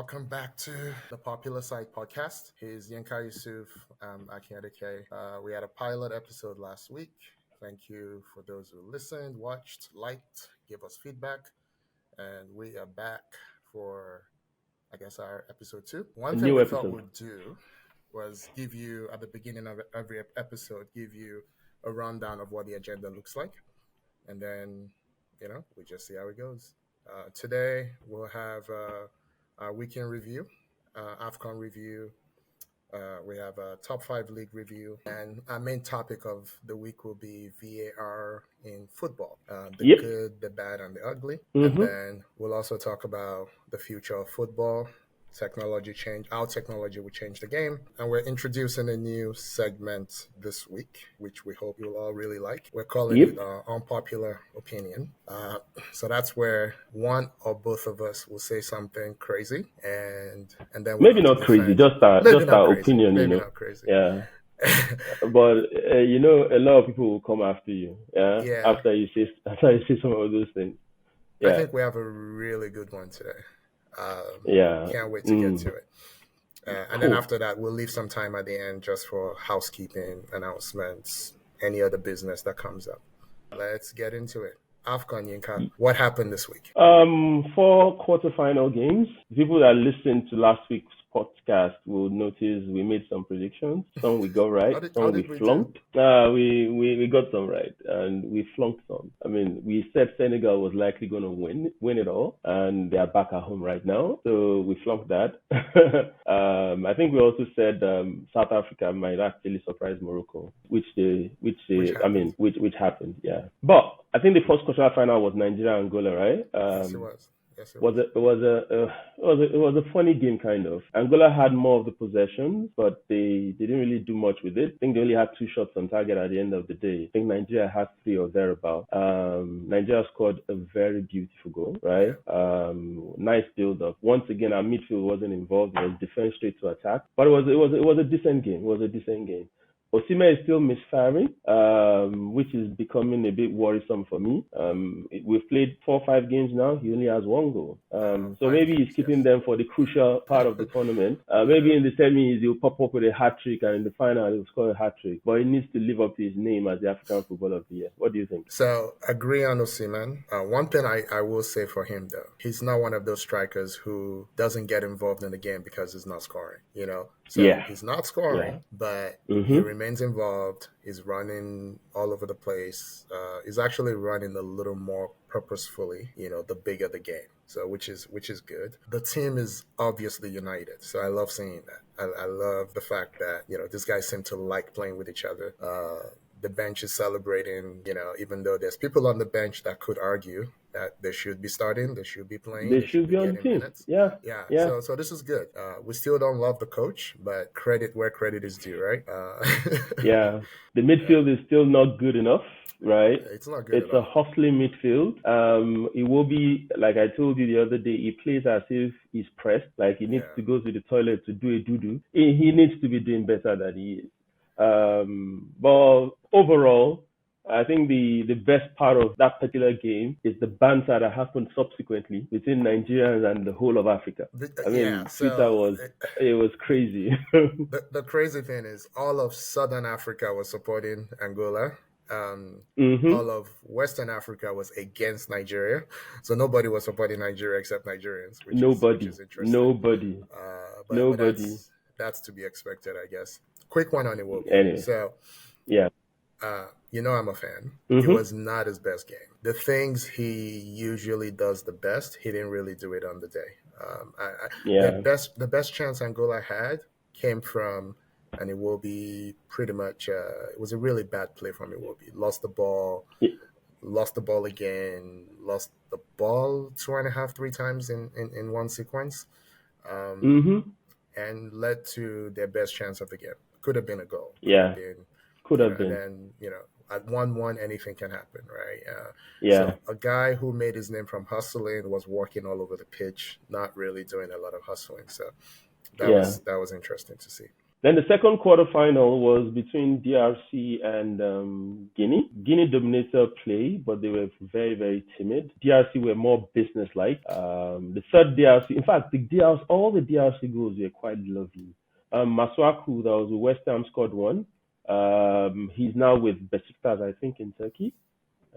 welcome back to the Popular Side podcast. Here's Yinka Yusuf, Aki Adeke. We had a pilot episode last week. Thank you for those who listened, watched, liked, gave us feedback. And we are back for, I guess, our episode 2. A One thing new we thought episode. we'd do was give you, at the beginning of every episode, give you a rundown of what the agenda looks like. And then, we just see how it goes. Today, we'll have our weekend review, AFCON review. We have a top 5 league review. And our main topic of the week will be VAR in football, the Yep. good, the bad, and the ugly. Mhm. And then we'll also talk about the future of football, technology change, how technology will change the game. And we're introducing a new segment this week, which we hope you'll all really like. We're calling Yep. it Unpopular Opinion. So that's where one or both of us will say something crazy, and then Maybe not crazy, just our crazy. opinion, Maybe not crazy. Yeah. But a lot of people will come after you. Yeah. Yeah. After you say some of those things. I Yeah. think we have a really good one today. Yeah. Can't wait to get to it. And then Cool. after that, we'll leave some time at the end just for housekeeping, announcements, any other business that comes up. Let's get into it. AFCON, Yinka, what happened this week? 4 quarterfinal games. People that listened to last week's podcast will notice we made some predictions. Some we got right, How some we did we flunked. We got some right, and we flunked some. I mean, we said Senegal was likely going to win it all, and they are back at home right now, so we flunked that. I think we also said South Africa might actually surprise Morocco, which happened, yeah. But I think the first quarterfinal was Nigeria Angola, right? Yes, it was. Yes, it was. It was a funny game, kind of. Angola had more of the possession, but they didn't really do much with it. I think they only had 2 shots on target at the end of the day. I think Nigeria had 3 or thereabout. Nigeria scored a very beautiful goal, right? Nice build up. Once again, our midfield wasn't involved. It was defense straight to attack, but it was a decent game. It was a decent game. Osimhen is still misfiring, which is becoming a bit worrisome for me. We've played 4 or 5 games now. He only has 1 goal. So maybe he's keeping them for the crucial part of the tournament. Maybe in the semis he'll pop up with a hat-trick, and in the final he'll score a hat-trick. But he needs to live up to his name as the African Footballer of the Year. What do you think? So, agree on Osimhen. One thing I will say for him, though, he's not one of those strikers who doesn't get involved in the game because he's not scoring, So he's not scoring, but he remains involved. He's running all over the place. He's actually running a little more purposefully, the bigger the game. So which is good. The team is obviously united. So I love seeing that. I love the fact that, these guys seem to like playing with each other. The bench is celebrating, even though there's people on the bench that could argue that they should be starting, they should be playing, they should be on the team. Minutes. Yeah. So this is good. We still don't love the coach, but credit where credit is due, right? Yeah. The midfield is still not good enough, right? It's not good. It's a hustling midfield. It will be, like I told you the other day, he plays as if he's pressed, like he needs to go to the toilet to do a doo-doo. He needs to be doing better than he is. But overall, I think the best part of that particular game is the banter that happened subsequently between Nigerians and the whole of Africa. I mean, Twitter was crazy. The crazy thing is all of Southern Africa was supporting Angola. All of Western Africa was against Nigeria. So nobody was supporting Nigeria except Nigerians, which is interesting. Nobody. But that's to be expected, I guess. Quick one on Iwobi. Anyway. So, yeah. I'm a fan. It was not his best game. The things he usually does the best, he didn't really do it on the day. The best chance Angola had came from, and Iwobi pretty much, it was a really bad play from Iwobi. Lost the ball again, lost the ball 2.5, 3 times in one sequence, and led to their best chance of the game. Could have been a goal. Could have been. And then, at 1-1, anything can happen, right? So a guy who made his name from hustling was walking all over the pitch, not really doing a lot of hustling. So that was interesting to see. Then the second quarterfinal was between DRC and Guinea. Guinea dominated play, but they were very, very timid. DRC were more business-like. The third DRC, in fact, all the DRC goals were quite lovely. Masuaku, that was with West Ham, scored one. He's now with Besiktas, I think, in Turkey.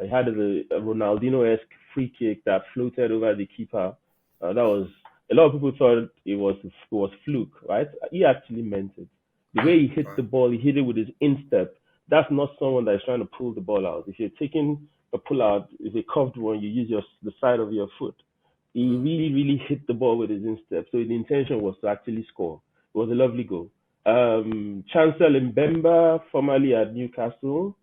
He had a Ronaldinho-esque free kick that floated over the keeper. That was, a lot of people thought it was fluke, right? He actually meant it. The way he hit the ball, he hit it with his instep. That's not someone that is trying to pull the ball out. If you're taking a pull out, if a curved one, you use the side of your foot. He really, really hit the ball with his instep. So the intention was to actually score. It was a lovely goal. Chancel Mbemba, formerly at Newcastle,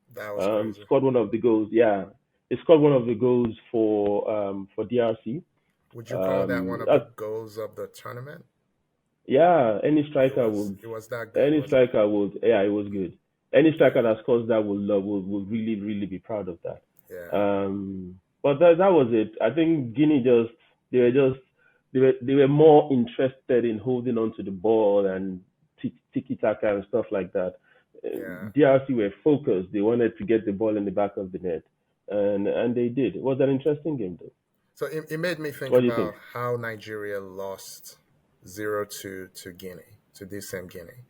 scored one of the goals. Yeah, he scored one of the goals for DRC. Would you call that one of the goals of the tournament? Yeah, any striker would. It was that good. Any striker would. Yeah, it was good. Any striker that scores that will really, really be proud of that. Yeah. But that was it. I think Guinea they were more interested in holding on to the ball and tiki taka and stuff like that. Yeah. DRC were focused. They wanted to get the ball in the back of the net, and they did. It was an interesting game, though. So it made me think about how Nigeria lost 0-2 to Guinea, to this same Guinea.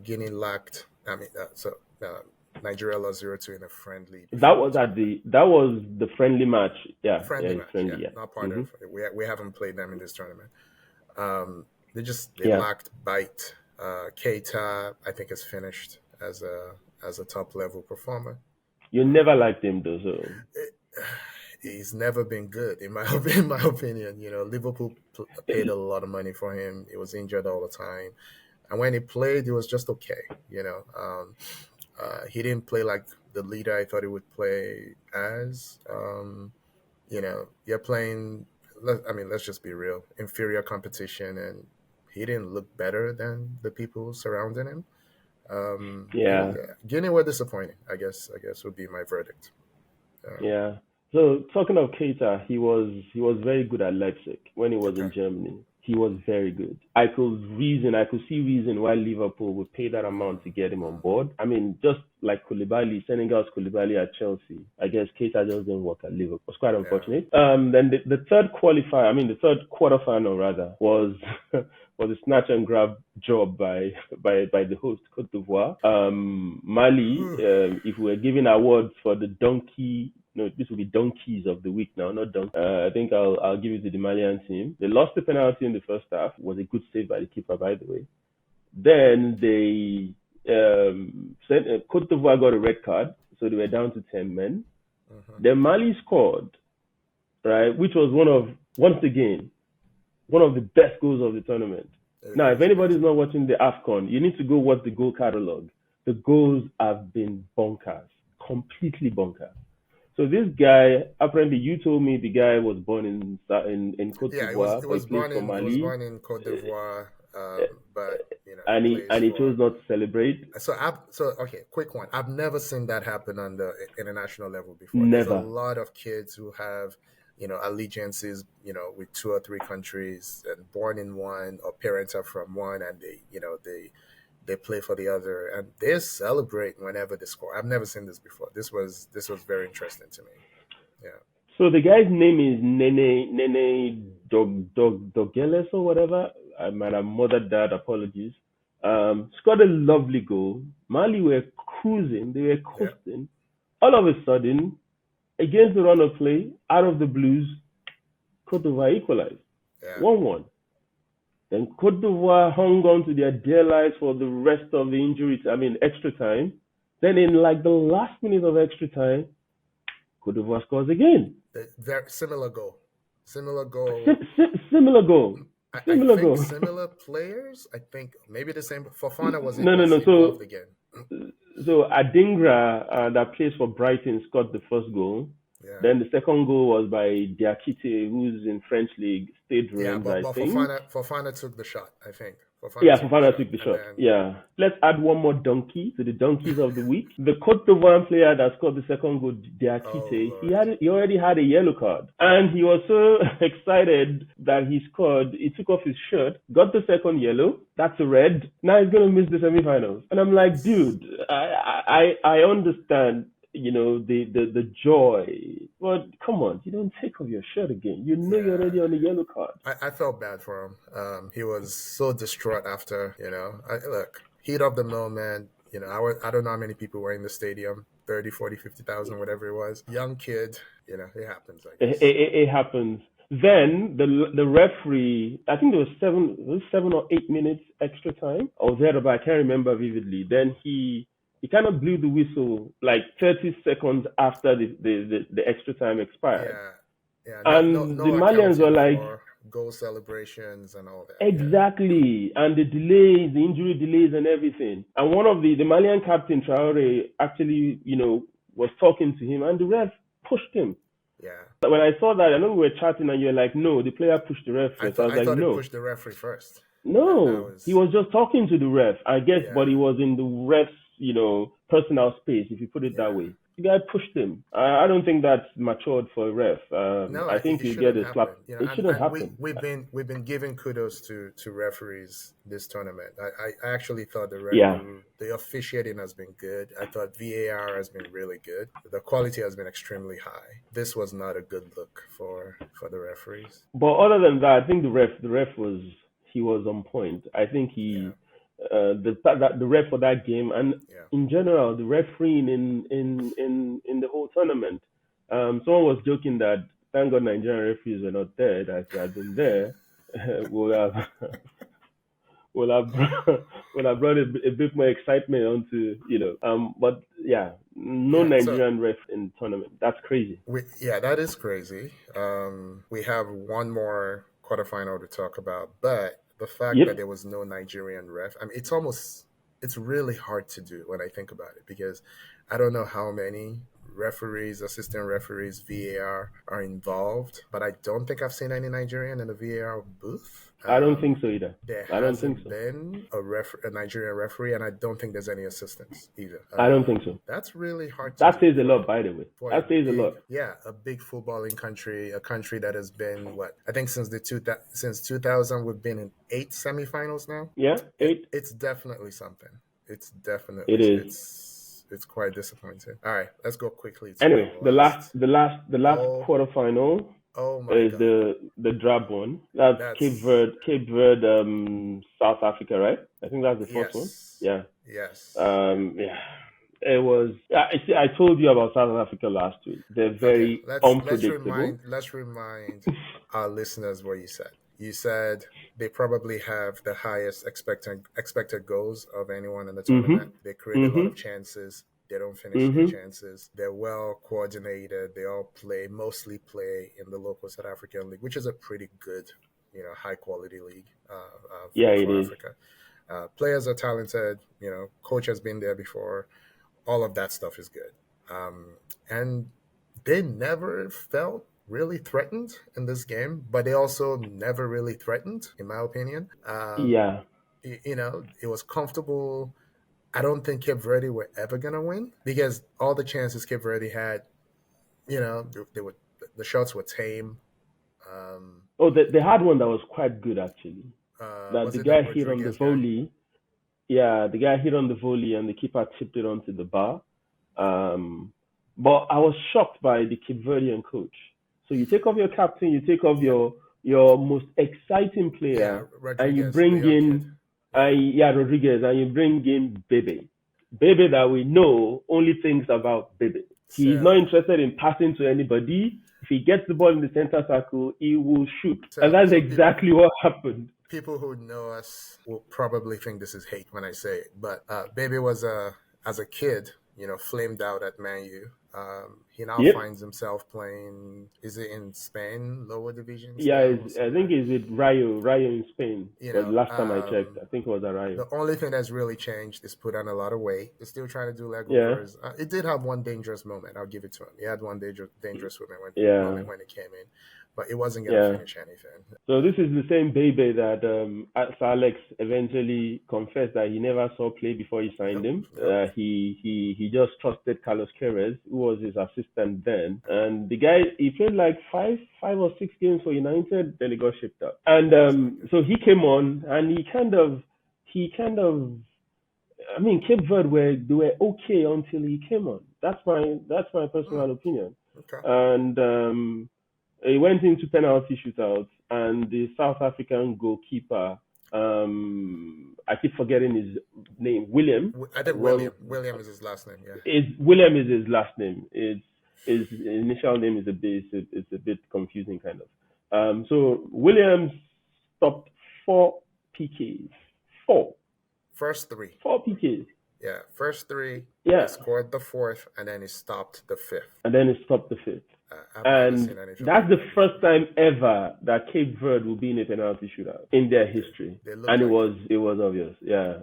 Guinea lacked. Nigeria lost 0-2 in a friendly. That was the friendly match. Yeah, friendly yeah, match. friendly, yeah. Not part of it. We haven't played them in this tournament. They lacked bite. Keita, I think, is finished as a top level performer. You never liked him though, so. He's never been good in my opinion. You know, Liverpool paid a lot of money for him. He was injured all the time, and when he played, he was just okay. You know, he didn't play like the leader I thought he would play as. You know, you're playing. Let's just be real. Inferior competition, and he didn't look better than the people surrounding him. Guinea were disappointing. I guess would be my verdict. Yeah. So talking of Keita, he was very good at Leipzig when he was in Germany. He was very good. I could see reason why Liverpool would pay that amount to get him on board. I mean, just like Koulibaly, Senegal's Koulibaly at Chelsea. I guess Keita just didn't work at Liverpool. It was quite unfortunate. Then the third quarterfinal rather, was was a snatch and grab job by the host, Côte d'Ivoire. Mali, if we were giving awards for the donkey. No, this will be donkeys of the week now, not donkey. I think I'll give it to the Malian team. They lost the penalty in the first half. It was a good save by the keeper, by the way. Then they Côte d'Ivoire got a red card, so they were down to 10 men. Then Mali scored, right, which was once again one of the best goals of the tournament. Now, if anybody's not watching the AFCON, you need to go watch the goal catalog. The goals have been bonkers, completely bonkers. So this guy, apparently, you told me the guy was born in Côte d'Ivoire. He was born in Côte d'Ivoire, but you know. And he chose not to celebrate. So okay, quick one. I've never seen that happen on the international level before. Never. There's a lot of kids who have, you know, allegiances, you know, with 2 or 3 countries, and born in one, or parents are from one, and they play for the other, and they celebrate whenever they score. I've never seen this before. This was very interesting to me. Yeah. So the guy's name is Nene Dogeles or whatever. I might have murdered that. Apologies. Scored a lovely goal. Mali were cruising. They were coasting. Yeah. All of a sudden, against the run of play, out of the blues, Côte d'Ivoire equalized. 1-1. Then Côte d'Ivoire hung on to their dear lives for the rest of the extra time. Then in like the last minute of extra time, Côte d'Ivoire scores again. Very similar goal. Similar goal. Similar goal. Similar players. I think maybe the same. Fofana was involved again. So Adingra, that plays for Brighton, scored the first goal. Yeah. Then the second goal was by Diakite, who's in French league, Stade Reims, I think. Fofana took the shot, I think. Yeah, took the Fofana shot. took the And shot. then, Yeah. Let's add one more donkey to the donkeys of the week. The Cote d'Ivoire player that scored the second goal, oh, Diakite, Lord. he already had a yellow card. And he was so excited that he scored. He took off his shirt, got the second yellow. That's a red. Now he's going to miss the semifinals. And I'm like, dude, I understand, the joy. But come on, you don't take off your shirt again. You know you're already on a yellow card. I felt bad for him. He was so distraught after, look, heat of the moment. I don't know how many people were in the stadium, 30, 40, 50,000, whatever it was. Young kid, it happens, I guess. It happens. Then the referee, I think there was 7 or 8 minutes extra time. I was there, but I can't remember vividly. Then he kind of blew the whistle like 30 seconds after the extra time expired. Yeah. And the Malians were like, goal celebrations and all that. Exactly. Yeah. And the delays, the injury delays and everything. And one of the Malian captain, Traore, actually, was talking to him and the ref pushed him. Yeah. When I saw that, I know we were chatting and you were like, no, the player pushed the ref first. I thought no. He pushed the referee first. No, he was just talking to the ref, I guess, but he was in the ref's, personal space, if you put it that way. The guy pushed him. I don't think that's matured for a ref. No, I think you get a slap. It shouldn't happen. We've been giving kudos to referees this tournament. I actually thought the officiating has been good. I thought VAR has been really good. The quality has been extremely high. This was not a good look for the referees. But other than that, I think the ref was on point. I think the ref for that game and in general the refereeing in the whole tournament. Someone was joking that thank God Nigerian referees were not there. That if they had been there, would have brought a bit more excitement onto But yeah, Nigerian ref in tournament. That's crazy. That is crazy. We have one more quarterfinal to talk about, but the fact that there was no Nigerian ref, I mean, it's really hard to do when I think about it, because I don't know how many referees, assistant referees, VAR are involved, but I don't think I've seen any Nigerian in the VAR booth. I don't think so either. I don't think so. Been a Nigerian referee, and I don't think there's any assistants either. I don't think so. That's really hard. That says a lot, by the way. That says a lot. Yeah, a big footballing country, a country that has been I think since 2000 we've been in 8 semifinals now. Yeah, 8. It's definitely something. It is. It's quite disappointing. All right, let's go quickly. Anyway, the last quarterfinal. Oh my is God. the drab one. That's Cape Verde, South Africa, right? I think that's the first one. Yeah. Yes. It was. I told you about South Africa last week. They're very unpredictable. Let's remind our listeners what you said. You said they probably have the highest expected goals of anyone in the tournament. They create a lot of chances. They don't finish their chances. They're well coordinated. They all mostly play in the local South African league, which is a pretty good, high quality league for Africa. Players are talented. Coach has been there before. All of that stuff is good. And they never felt really threatened in this game, but they also never really threatened, in my opinion. It was comfortable. I don't think Cape Verde were ever going to win, because all the chances Cape Verde had, the shots were tame. They had one that was quite good, actually. That the guy hit on the volley. Yeah, the guy hit on the volley and the keeper tipped it onto the bar. But I was shocked by the Cape Verdean coach. So you take off your captain, you take off your most exciting player, and you bring in Rodriguez, and you bring in Bebe. Bebe that we know only thinks about Bebe. He's not interested in passing to anybody. If he gets the ball in the center circle, he will shoot. And that's exactly what happened. People who know us will probably think this is hate when I say it, but Bebe was, as a kid, flamed out at Man U. He now finds himself playing, is it in Spain, lower divisions? Yeah, I think it's with Rayo in Spain. Last time I checked, I think it was at Rayo. The only thing that's really changed is put on a lot of weight. He's still trying to do leg overs. It did have one dangerous moment. I'll give it to him. He had one dangerous moment when it came in. but it wasn't going to finish anything. So this is the same baby that Sir Alex eventually confessed that he never saw play before he signed him. He just trusted Carlos Queiroz, who was his assistant then, and the guy, he played like five or six games for United, then he got shipped out. And so he came on, and he kind of. I mean, Cape Verde they were okay until he came on. That's my personal opinion. Okay. And he went into penalty shootouts, and the South African goalkeeper, I keep forgetting his name, William. I think William is his last name. Yeah. William is his last name. His initial name is it's a bit confusing kind of. So Williams stopped 4 PKs. 4. First 3. 4 PKs. Yeah, first 3. Yeah. He scored the 4th, and then he stopped the 5th. And that's the first time ever that Cape Verde will be in a penalty shootout in their history. And it was obvious. Yeah.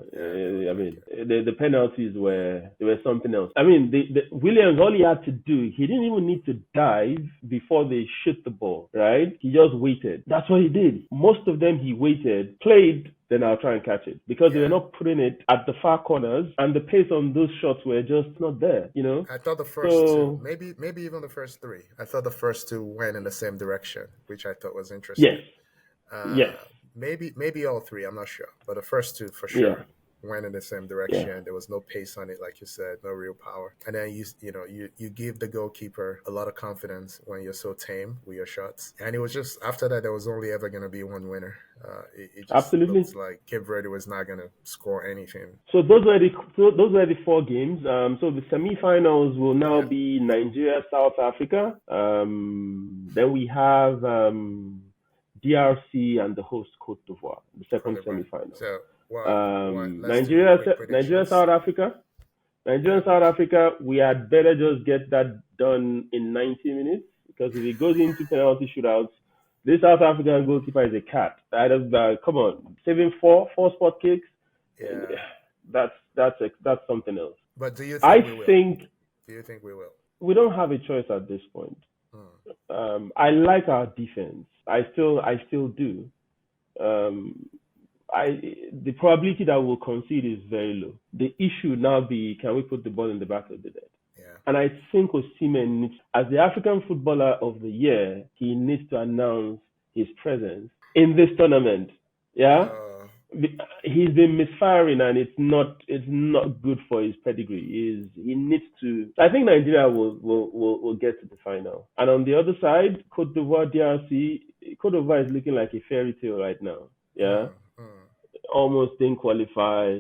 I mean, the penalties were something else. I mean, Williams, all he had to do, he didn't even need to dive before they shoot the ball, right? He just waited. That's what he did. Most of them he waited, played, then I'll try and catch it, because they were not putting it at the far corners, and the pace on those shots were just not there, you know. I thought the first 2, maybe even the first 3. I thought the first 2 went in the same direction, which I thought was interesting. Yes. Maybe all 3. I'm not sure, but the first 2 for sure went in the same direction. There was no pace on it, like you said, no real power. And then you give the goalkeeper a lot of confidence when you're so tame with your shots. And it was just after that there was only ever going to be one winner. It just looks like Cape Verde was not going to score anything. So those were the 4 games. So the semi-finals will now be Nigeria, South Africa. Then we have DRC and the host Cote d'Ivoire, the second semi-final. So Nigeria, South Africa. Nigeria and South Africa, we had better just get that done in 90 minutes, because if it goes into penalty shootouts, this South African goalkeeper is a cat. Come on, saving 4 spot kicks. Yeah. That's something else. But do you think we will? We don't have a choice at this point. I like our defense. I still do. The probability that we'll concede is very low. The issue now be, can we put the ball in the back of the net? Yeah. And I think Osimhen needs, as the African Footballer of the Year, he needs to announce his presence in this tournament. Yeah. He's been misfiring, and it's not good for his pedigree. He needs to. I think Nigeria will get to the final. And on the other side, Cote d'Ivoire, DRC. Cote d'Ivoire is looking like a fairy tale right now. Yeah. Almost didn't qualify.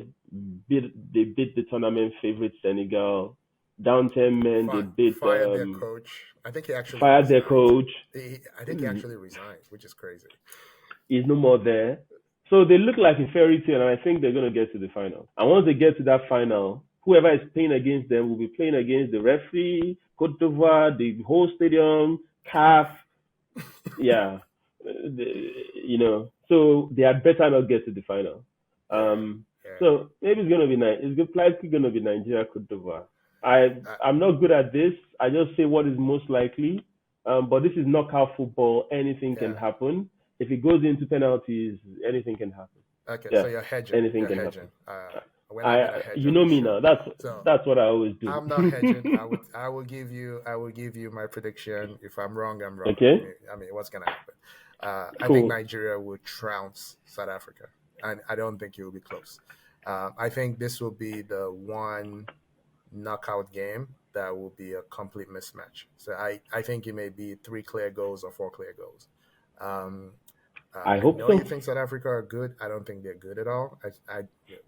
They beat the tournament favorite Senegal. Down 10 men. They beat fired their coach. I think he actually fired their coach. I think he actually resigned, which is crazy. He's no more there. So they look like a fairy tale, and I think they're going to get to the final. And once they get to that final, whoever is playing against them will be playing against the referee, Cote d'Ivoire, the whole stadium, CAF. Yeah. So they had better not get to the final. So maybe it's going to be nice. It's likely going to be Nigeria, Cote d'Ivoire. I'm not good at this. I just say what is most likely. But this is knockout football. Anything can happen. If it goes into penalties, anything can happen. Okay, so you're hedging. Anything can happen. You know me now. That's what I always do. I'm not hedging. I will give you my prediction. If I'm wrong, I'm wrong. Okay. I mean, what's gonna happen? I think Nigeria will trounce South Africa, and I don't think it will be close. I think this will be the one knockout game that will be a complete mismatch. So I think it may be 3 clear goals or 4 clear goals. I hope so. You think South Africa are good? I don't think they're good at all.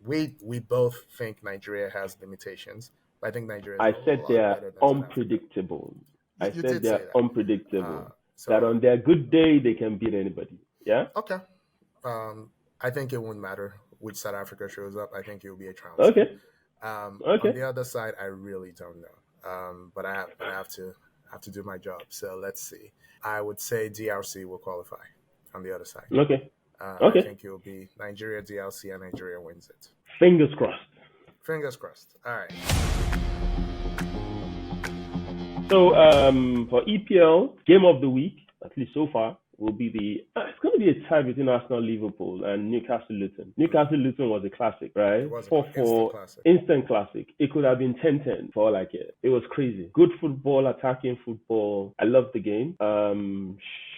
We both think Nigeria has limitations, but I think Nigeria. I said they are unpredictable. I said they are unpredictable. That on their good day they can beat anybody. Yeah. Okay. I think it won't matter which South Africa shows up. I think it will be a trounce. Okay. On the other side, I really don't know. But I have to do my job. So let's see. I would say DRC will qualify on the other side. Okay. I think it will be Nigeria, DRC, and Nigeria wins it. Fingers crossed. Fingers crossed. All right. So for EPL, game of the week, at least so far, will be it's going to be a tie between Arsenal, Liverpool, and Newcastle Luton. Newcastle Luton was a classic, right? It was 4-4 classic. Instant classic. It could have been 10-10 for all I care. It was crazy. Good football, attacking football. I love the game.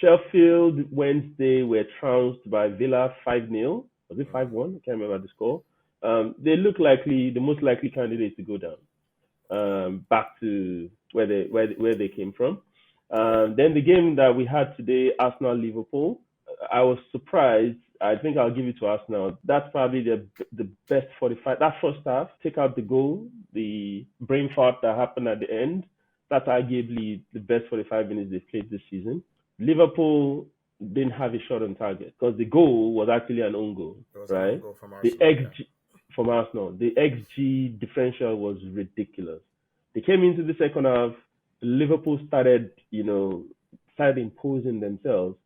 Sheffield Wednesday were trounced by Villa 5-0. Was it 5-1? I can't remember the score. They look likely the most likely candidates to go down. Back to where they came from. Then the game that we had today, Arsenal-Liverpool, I was surprised. I think I'll give it to Arsenal. That's probably the best 45. That first half, take out the goal, the brain fart that happened at the end. That's arguably the best 45 minutes they've played this season. Liverpool didn't have a shot on target because the goal was actually an own goal, right? An own goal from Arsenal, the XG from Arsenal, the XG differential was ridiculous. They came into the second half. Liverpool started imposing themselves.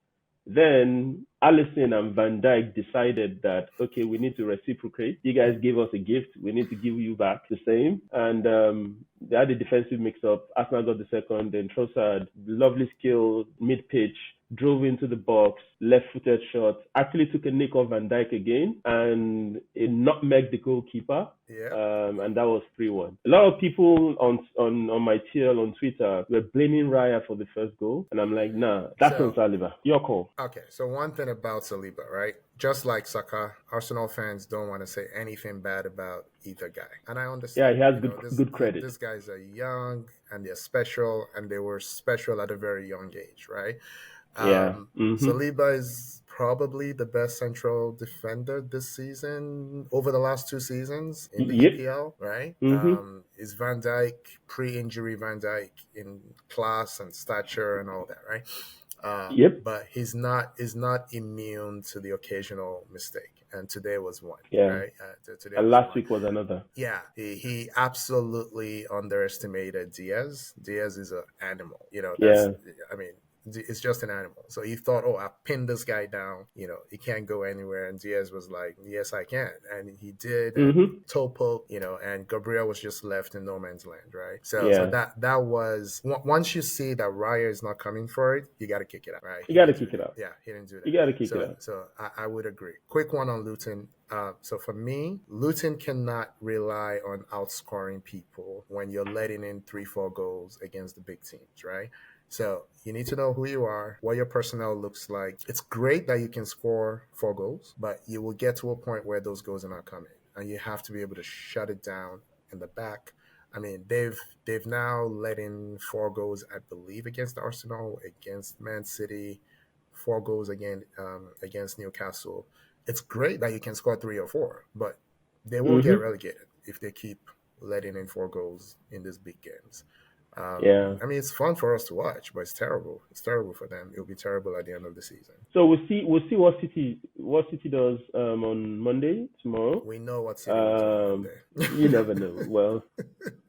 Then Alisson and Van Dijk decided that, okay, we need to reciprocate. You guys gave us a gift. We need to give you back the same. And they had a defensive mix-up. Arsenal got the second. Then Trossard, lovely skill, mid-pitch, drove into the box, left-footed shot, actually took a nick off Van Dijk again, and it nutmegged the goalkeeper. Yeah. And that was 3-1. A lot of people on my TL on Twitter were blaming Raya for the first goal, and I'm like, nah, that's on Saliba. Your call. Okay, so one thing about Saliba, right? Just like Saka, Arsenal fans don't want to say anything bad about either guy, and I understand. Yeah, he has good credit. These guys are young, and they're special, and they were special at a very young age, right? Saliba is probably the best central defender this season over the last 2 seasons in the EPL, right? Is Van Dijk, pre-injury Van Dijk, in class and stature and all that, right? But he's not immune to the occasional mistake, and today was one. Right? And last week was another. Yeah, he absolutely underestimated Diaz. Diaz is an animal. I mean, it's just an animal. So he thought, I pinned this guy down. He can't go anywhere. And Diaz was like, yes, I can. And he did. Toe poke, and Gabriel was just left in no man's land, right? So that was, once you see that Raya is not coming for it, you got to kick it out, right? You got to kick it out. Yeah, he didn't do that. You got to kick it out. So I would agree. Quick one on Luton. So for me, Luton cannot rely on outscoring people when you're letting in 3-4 goals against the big teams, right? So you need to know who you are, what your personnel looks like. It's great that you can score 4 goals, but you will get to a point where those goals are not coming, and you have to be able to shut it down in the back. I mean, they've now let in 4 goals, I believe, against Arsenal, against Man City, 4 goals again against Newcastle. It's great that you can score 3 or 4, but they will get relegated if they keep letting in 4 goals in these big games. I mean, it's fun for us to watch, but it's terrible. It's terrible for them. It'll be terrible at the end of the season. So we'll see what City does on Monday, tomorrow. We know what City will do on Monday. You never know. Well,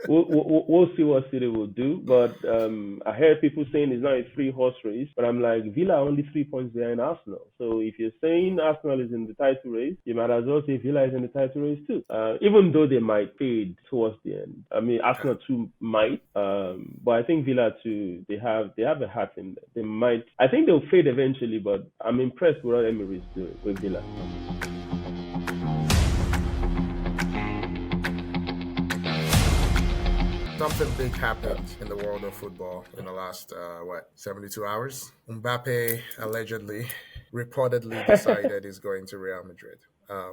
we'll see what City will do. But I heard people saying it's not a 3-horse race, but I'm like, Villa are only 3 points behind Arsenal. So if you're saying Arsenal is in the title race, you might as well say Villa is in the title race too. Even though they might fade towards the end. I mean, Arsenal too might. But I think Villa too, they have a hat in there. They might. I think they'll fade eventually, but I'm impressed with what Emery is doing with Villa. Something big happened in the world of football in the last 72 hours. Mbappe reportedly decided he's going to Real Madrid.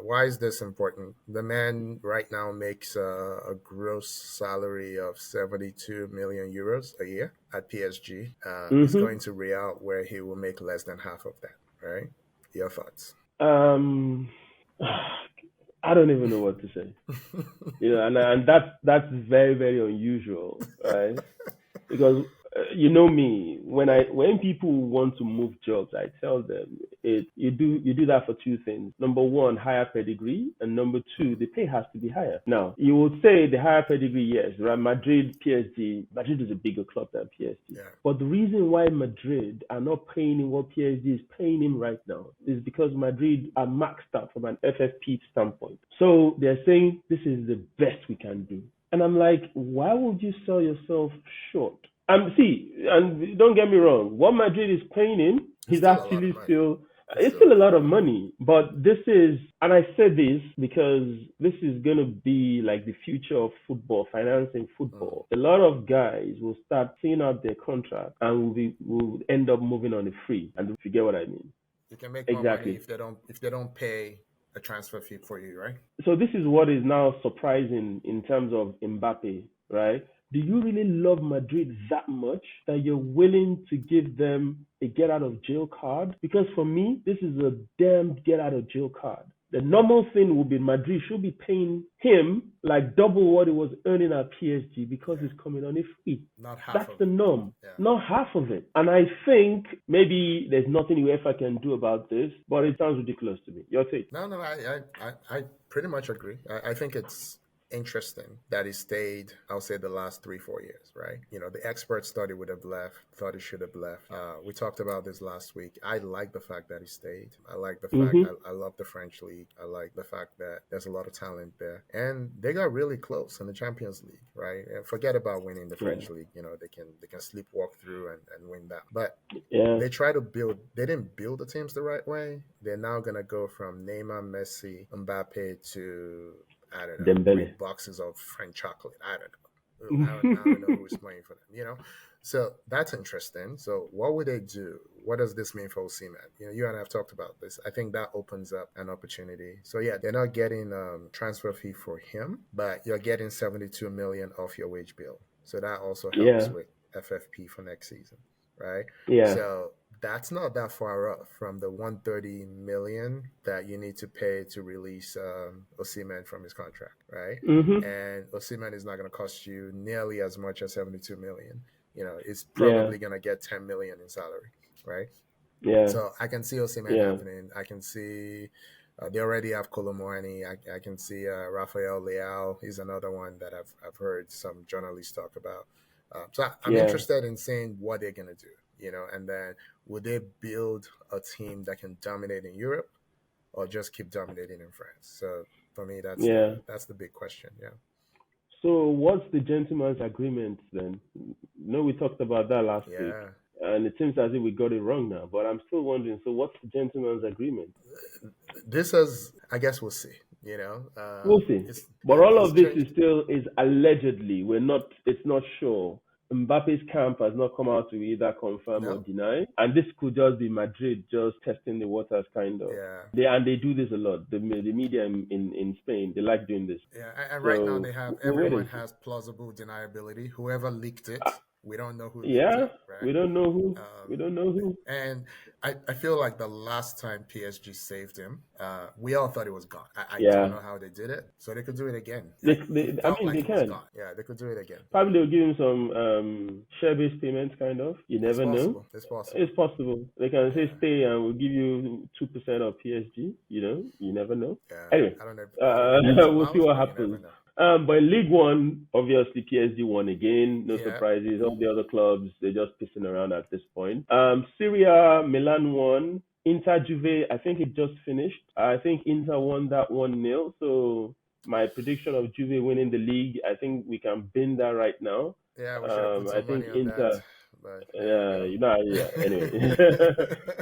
Why is this important? The man right now makes a gross salary of 72 million euros a year at PSG. He's going to Real, where he will make less than half of that, right? Your thoughts? I don't even know what to say. And that's very, very unusual, right? Because you know me, when people want to move jobs, I tell them you do that for 2 things. Number 1, higher pedigree, and number 2, the pay has to be higher. Now, you would say the higher pedigree, yes, right? Madrid is a bigger club than PSG. Yeah. But the reason why Madrid are not paying him what PSG is paying him right now is because Madrid are maxed out from an FFP standpoint. So they're saying this is the best we can do. And I'm like, why would you sell yourself short? See, and don't get me wrong, what Madrid is paying him, he's still a lot of actually money. still. It's still a lot of money, but this is, and I said this because this is going to be like the future of football, financing football. A lot of guys will start seeing out their contract and will end up moving on a free. And if you get what I mean, you can make more money if they don't pay a transfer fee for you, right? So this is what is now surprising in terms of Mbappe, right? Do you really love Madrid that much that you're willing to give them a get out of jail card? Because for me, this is a damn get out of jail card. The normal thing would be Madrid should be paying him like double what he was earning at PSG because he's coming on a free. Not half. That's the norm. Yeah. Not half of it. And I think maybe there's nothing UEFA can do about this, but it sounds ridiculous to me. Your take? No, I pretty much agree. I think it's interesting that he stayed, I'll say, the last 3-4 years, right? The experts thought he would have left, thought he should have left. We talked about this last week. I like the fact that he stayed. I like the fact I love the French league. I like the fact that there's a lot of talent there. And they got really close in the Champions League, right? And forget about winning the French league. They can sleepwalk through and win that. But they try to they didn't build the teams the right way. They're now going to go from Neymar, Messi, Mbappe to I don't know, Dembele. boxes of French chocolate. I don't know. I don't know who's playing for them, So that's interesting. So what would they do? What does this mean for Osimhen? You and I have talked about this. I think that opens up an opportunity. So yeah, they're not getting transfer fee for him, but you're getting 72 million off your wage bill. So that also helps with FFP for next season, right? Yeah. So that's not that far off from the 130 million that you need to pay to release Osimhen from his contract, right? And Osimhen is not going to cost you nearly as much as 72 million. It's probably going to get 10 million in salary, right? Yeah. So I can see Osimhen happening. I can see they already have Kolo Muani. I can see Rafael Leao. He's another one that I've heard some journalists talk about. So I'm interested in seeing what they're going to do. And then would they build a team that can dominate in Europe or just keep dominating in France? So for me, that's the big question. Yeah. So what's the gentleman's agreement then? We talked about that last week. And it seems as if we got it wrong now, but I'm still wondering, so what's the gentleman's agreement? I guess we'll see. We'll see. But all of this is allegedly. It's not sure. Mbappe's camp has not come out to either confirm or deny. And this could just be Madrid just testing the waters, kind of. Yeah. They do this a lot. The media in Spain, they like doing this. Yeah, and right now everyone has plausible deniability. Whoever leaked it, we don't know who leaked it. Right? We don't know who. We don't know who. And I feel like the last time PSG saved him, we all thought it was gone. I don't know how they did it, so they could do it again. They can. Yeah, they could do it again. Probably they'll give him some share-based payments, kind of. You never know. It's possible. It's possible. They can say stay and we'll give you 2% of PSG. You never know. Yeah. Anyway, I don't know. We'll see what happens. But in League One, obviously PSG won again. No surprises. All the other clubs, they're just pissing around at this point. Serie A, Milan won. Inter Juve, I think it just finished. I think Inter won that 1-0. So my prediction of Juve winning the league, I think we can bin that right now. Yeah, we should put some money on Inter. That. But, Anyway.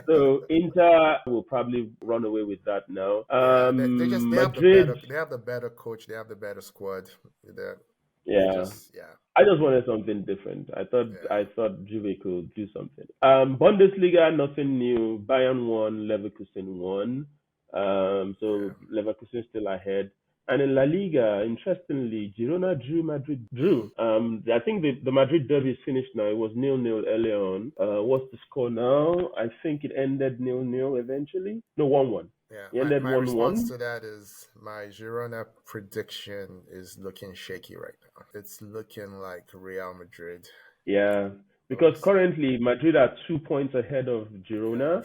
So Inter will probably run away with that now. Madrid, they have the better coach. They have the better squad. I just wanted something different. I thought Juve could do something. Bundesliga, nothing new. Bayern won, Leverkusen won. Leverkusen still ahead. And in La Liga, interestingly, Girona drew, Madrid drew. I think the Madrid derby is finished now. It was 0-0 earlier on. What's the score now? I think it ended 0-0 eventually. No, 1-1. Yeah, my response to that is my Girona prediction is looking shaky right now. It's looking like Real Madrid. Yeah. Because currently Madrid are 2 points ahead of Girona.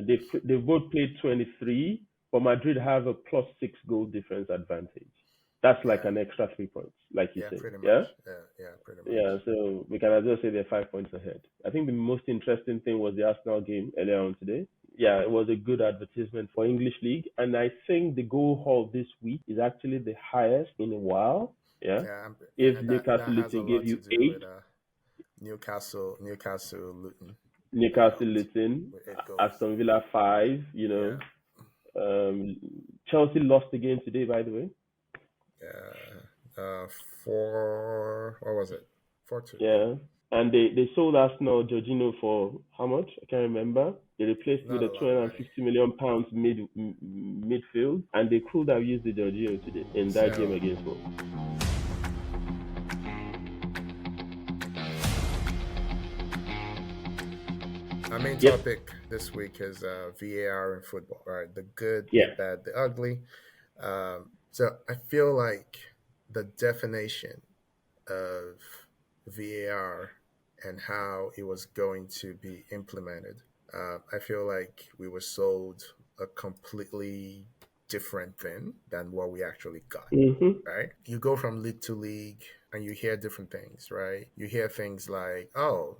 They've both played 23. But Madrid have a +6 goal difference advantage. That's like an extra 3 points, like you said. Pretty much. Yeah, pretty much. Yeah, so we can as well say they're 5 points ahead. I think the most interesting thing was the Arsenal game earlier on today. Yeah, it was a good advertisement for English League. And I think the goal haul this week is actually the highest in a while. Yeah. If Newcastle Luton gave you 8. Luton. Newcastle Luton, Aston Villa 5. Yeah. Chelsea lost the game today, by the way. Yeah. 4. What was it? 4-2. Yeah. And they sold Arsenal Jorginho for how much? I can't remember. They replaced Not with a a lot of money. 250 million pounds midfield, and they could have used the Jorginho today in that game against Wolves. Our main topic this week is VAR in football, right? The good, the bad, the ugly. So I feel like the definition of VAR and how it was going to be implemented, I feel like we were sold a completely different thing than what we actually got, right? You go from league to league and you hear different things, right? You hear things like, oh,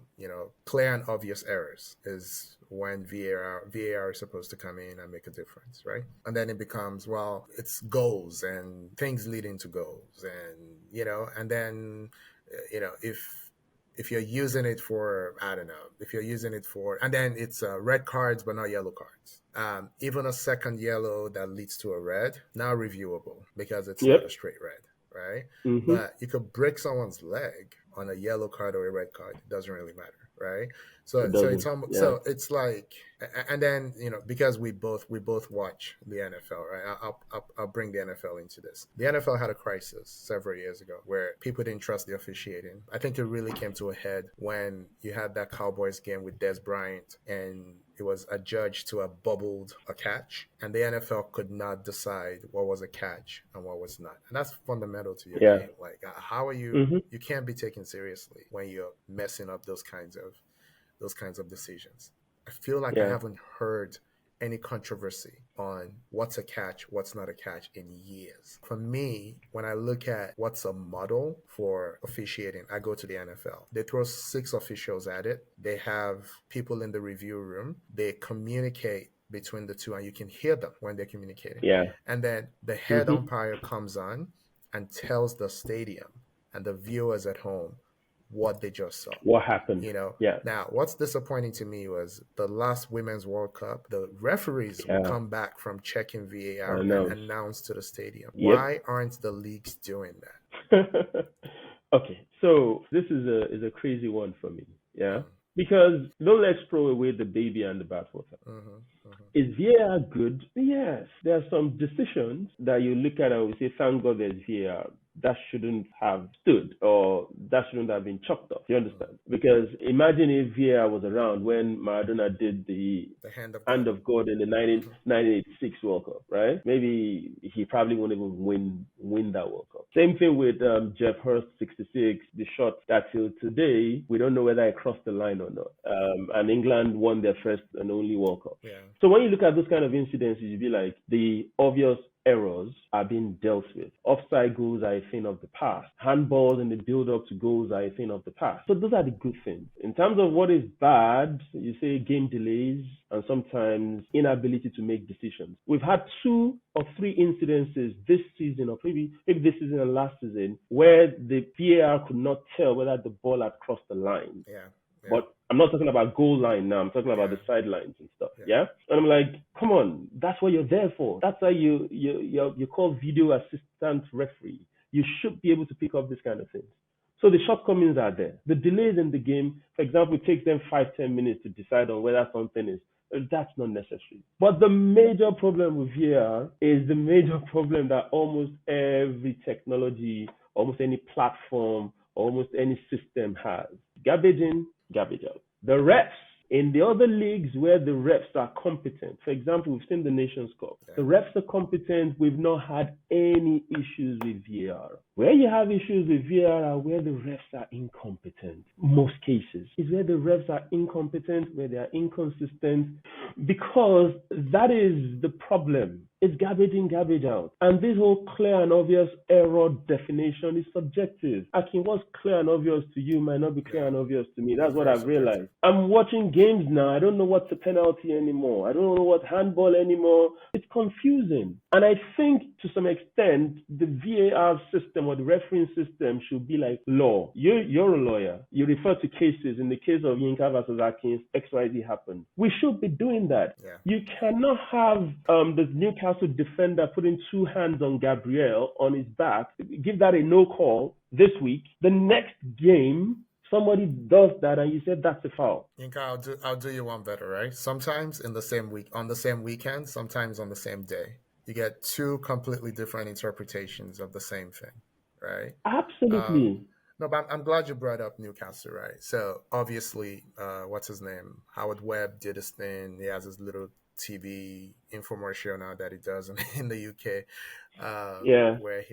clear and obvious errors is when VAR is supposed to come in and make a difference, right? And then it becomes, well, it's goals and things leading to goals, and and then if you're using it for, I don't know, if you're using it for, and then it's red cards but not yellow cards. Even a second yellow that leads to a red, now reviewable because it's not a straight red, right? But you could break someone's leg on a yellow card or a red card. It doesn't really matter, right? So it's almost, so it's like, and then because we both watch the NFL, right? I'll bring the NFL into this. The NFL had a crisis several years ago where people didn't trust the officiating. I think it really came to a head when you had that Cowboys game with Dez Bryant, and it was adjudged to have bubbled a catch, and the NFL could not decide what was a catch and what was not. And that's fundamental to your game. Like, how are you? You can't be taken seriously when you're messing up those kinds of decisions. I feel like I haven't heard any controversy on what's a catch, what's not a catch in years. For me, when I look at what's a model for officiating, I go to the NFL. They throw 6 officials at it. They have people in the review room. They communicate between the two, and you can hear them when they're communicating. And then the head umpire comes on and tells the stadium and the viewers at home what they just saw. What happened? Now, what's disappointing to me was the last Women's World Cup, the referees will come back from checking VAR and announce to the stadium. Why aren't the leagues doing that? Okay, so this is a crazy one for me. Because don't let's throw away the baby and the bathwater. Is VAR good? Yes. There are some decisions that you look at and we say, thank God there's VAR. That shouldn't have stood, or that shouldn't have been chopped off. You understand? Because imagine if VAR was around when Maradona did the hand of God in the 1986 World Cup, right? Maybe he probably won't even win that World Cup. Same thing with Jeff Hurst 66, the shot that till today we don't know whether it crossed the line or not. And England won their first and only World Cup. So when you look at those kind of incidences, you'd be like, the obvious errors are being dealt with. Offside goals are a thing of the past. Handballs in the build-up to goals are a thing of the past. So those are the good things. In terms of what is bad, you say game delays and sometimes inability to make decisions. We've had 2 or 3 incidences this season, or maybe this season and last season, where the VAR could not tell whether the ball had crossed the line. But I'm not talking about goal line now. I'm talking about the sidelines and stuff. And I'm like, come on, that's what you're there for. That's why you call video assistant referee. You should be able to pick up this kind of things. So the shortcomings are there. The delays in the game, for example, it takes them 5-10 minutes to decide on whether something is. That's not necessary. But the major problem with VAR is the major problem that almost every technology, almost any platform, almost any system has. Garbage in, garbage out. The refs, in the other leagues where the refs are competent, for example, we've seen the Nations Cup. The refs are competent. We've not had any issues with VAR. Where you have issues with VAR are where the refs are incompetent. Most cases is where the refs are incompetent, where they are inconsistent, because that is the problem. It's garbage in, garbage out. And this whole clear and obvious error definition is subjective. Akin, what's clear and obvious to you might not be clear and obvious to me. That's what I've realized. I'm watching games now. I don't know what's a penalty anymore. I don't know what's handball anymore. It's confusing. And I think to some extent, the VAR system, or the refereeing system should be like law. You're a lawyer. You refer to cases. In the case of Yinka versus Akins, XYZ happened. We should be doing that. Yeah. You cannot have the Newcastle defender putting two hands on Gabriel on his back, give that a no call this week. The next game, somebody does that and you said that's a foul. Yinka, I'll do you one better, right? Sometimes in the same week, on the same weekend, sometimes on the same day, you get two completely different interpretations of the same thing, right? Absolutely. No, but I'm glad you brought up Newcastle, right? So obviously, what's his name? Howard Webb did his thing. He has his little TV infomercial now that he does in the UK,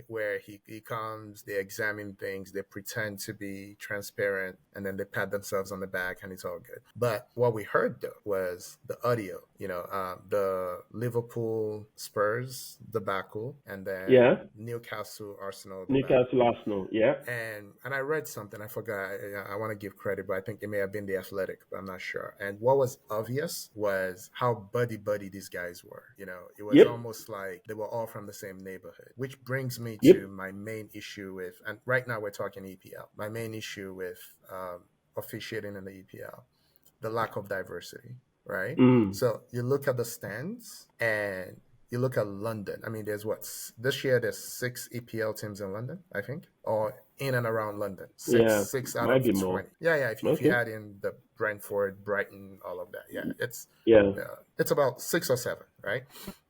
where he comes, they examine things, they pretend to be transparent, and then they pat themselves on the back, and it's all good. But what we heard though was the audio, the Liverpool Spurs debacle, and then Newcastle Arsenal Arsenal, yeah. And I read something, I forgot. I want to give credit, but I think it may have been the Athletic, but I'm not sure. And what was obvious was how buddy these guys were. It was almost like they were all from the same neighborhood, which brings me to my main issue with, and right now we're talking EPL, my main issue with officiating in the EPL, the lack of diversity, right? So you look at the stands and you look at London. I mean, this year there's 6 EPL teams in London, I think, or in and around London. Six out of 20. More. Yeah. If you add in the Brentford, Brighton, all of that, it's about 6 or 7, right?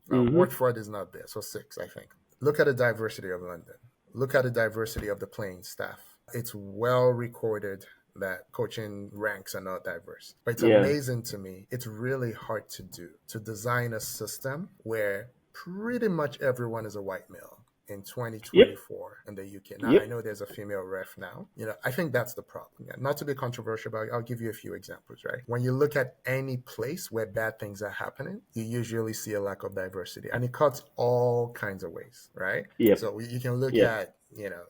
Watford is not there, so 6, I think. Look at the diversity of London. Look at the diversity of the playing staff. It's well recorded that coaching ranks are not diverse. But it's amazing to me. It's really hard to design a system where pretty much everyone is a white male in 2024 in the UK. Now, I know there's a female ref now. I think that's the problem. Not to be controversial, but I'll give you a few examples, right? When you look at any place where bad things are happening, you usually see a lack of diversity. And it cuts all kinds of ways, right? So you can look at,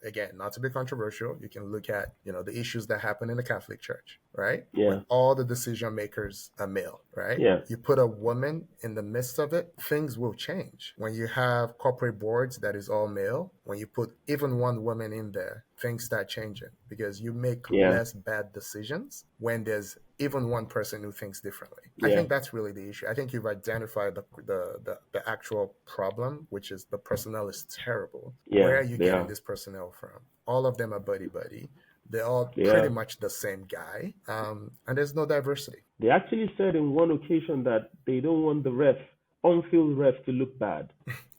again, not to be controversial, you can look at, the issues that happen in the Catholic Church, right? When all the decision makers are male, right? You put a woman in the midst of it, things will change. When you have corporate boards that is all male, when you put even one woman in there, things start changing because you make less bad decisions when there's even one person who thinks differently. I think that's really the issue. I think you've identified the actual problem, which is the personnel is terrible. Where are you getting this personnel from? All of them are buddy. They're all pretty much the same guy, and there's no diversity. They actually said in one occasion that they don't want the on-field ref to look bad.